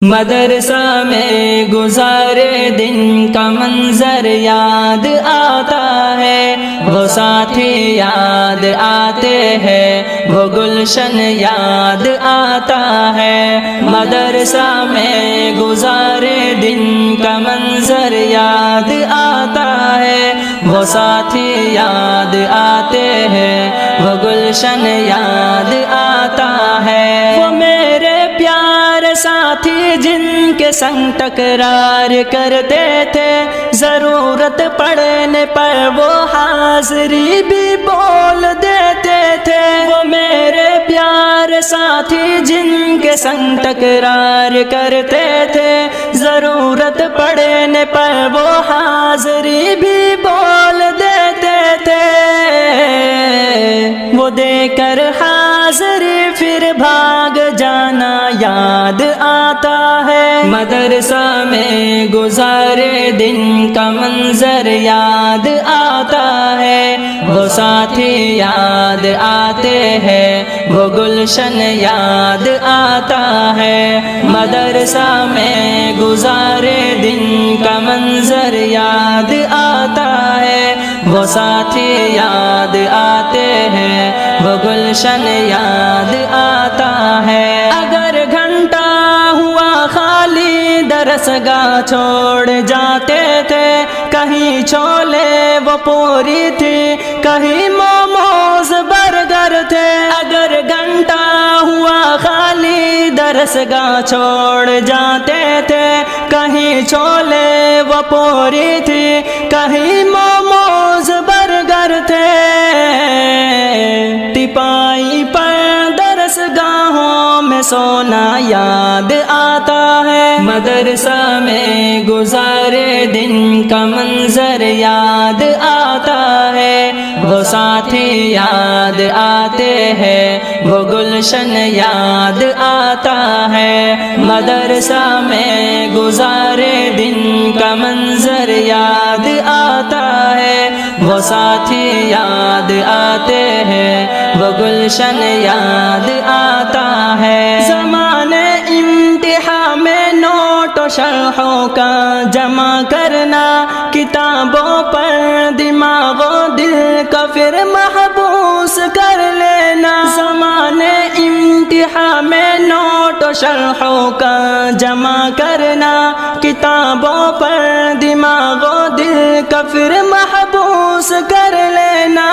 مدرسہ میں گزارے دن کا منظر یاد آتا ہے، وہ ساتھی یاد آتے ہیں، وہ گلشن یاد آتا ہے۔ مدرسہ میں گزارے دن کا منظر یاد آتا ہے، وہ ساتھی یاد آتے ہیں، وہ گلشن یاد آتا ہے۔ وہ میرے پیارے ساتھی جن کے سنگ تکرار کرتے تھے، ضرورت پڑنے پر وہ حاضری بھی بول دیتے تھے۔ وہ میرے پیارے ساتھی جن کے سنگ تکرار کرتے تھے، ضرورت پڑنے پر وہ حاضری بھی بول دیتے تھے۔ وہ دے کر حاضری پھر بھاگ جانا یاد آتا ہے۔ مدرسہ میں گزارے دن کا منظر یاد آتا ہے، وہ ساتھی یاد آتے ہیں، وہ گلشن یاد آتا ہے۔ مدرسہ میں گزارے دن کا منظر یاد آتا ہے، وہ ساتھی یاد آتے ہیں، وہ گلشن یاد آتا ہے۔ اگر گھنٹہ ہوا خالی درس گاہ چھوڑ جاتے تھے، کہیں چھولے وہ پوری تھی، کہیں موموز برگر تھے۔ اگر گھنٹہ ہوا خالی درس گاہ چھوڑ جاتے تھے، کہیں چھولے وہ پوری تھی، کہیں موموز برگر تھے۔ ٹپائی پر درس گاہوں میں سونا یاد آتا ہے۔ مدرسہ میں گزارے دن کا منظر یاد آتا ہے، وہ ساتھی یاد آتے ہیں، وہ گلشن یاد آتا ہے۔ مدرسہ میں گزارے دن کا منظر یاد آتا ہے، وہ ساتھی یاد آتے ہیں، وہ گلشن یاد آتا ہے۔ زمانے امتحان میں نوٹ و شرحوں کا جمع کرنا، کتابوں پر دماغ و دل کا پھر محبوس کر لینا۔ زمانے امتحان میں نوٹ و شرحوں کا جمع کرنا، کتابوں پر دماغ و دل کا پھر محبوس کر لینا۔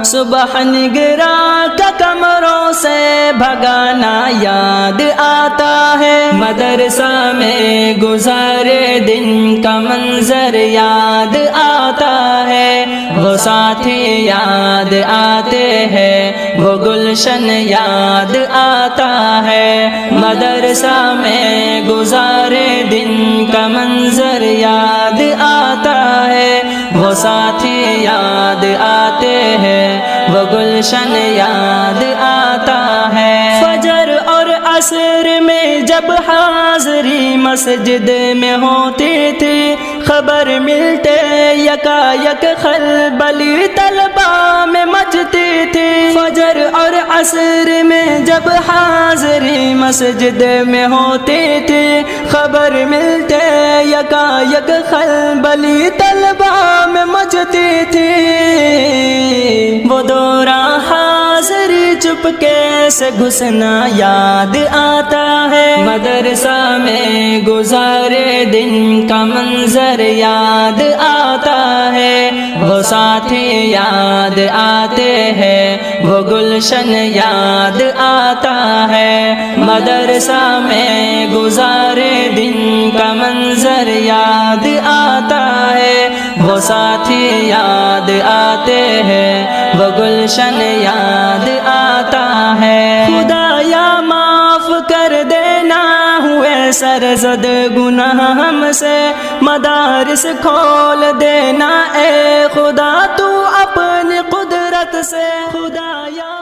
صبح نگراں کا کمروں سے بھگانا یاد آتا ہے۔ مدرسہ میں گزارے دن کا منظر یاد آتا ہے، وہ ساتھی یاد آتے ہیں، وہ گلشن یاد آتا ہے۔ مدرسہ میں گزارے دن کا منظر یاد آتا ہے، وہ ساتھی یاد آتے ہیں، وہ گلشن یاد آتا ہے۔ فجر اور عصر میں جب حاضری مسجد میں ہوتی تھی، خبر ملتے یکا یک خلبلی طلبہ میں مچتی تھی۔ فجر اور عصر میں جب حاضری مسجد میں ہوتی تھی، خبر ملتے یکا یک خلبلی طلبہ میں مچتی تھی۔ وہ دوران حاضری چپکے سے گھسنا یاد آتا ہے۔ مدرسہ میں گزارے دن کا منظر یاد آتا ہے، وہ ساتھی یاد آتے ہیں، وہ گلشن یاد آتا ہے۔ مدرسہ میں گزارے دن کا منظر یاد آتا ہے، وہ ساتھی یاد آتے ہیں، وہ گلشن یاد آتا ہے۔ خدایا معاف کر دینا ہوئے سرزد گناہ ہم سے، مدارس کھول دینا اے خدا تو اپنی قدرت سے۔ خدایا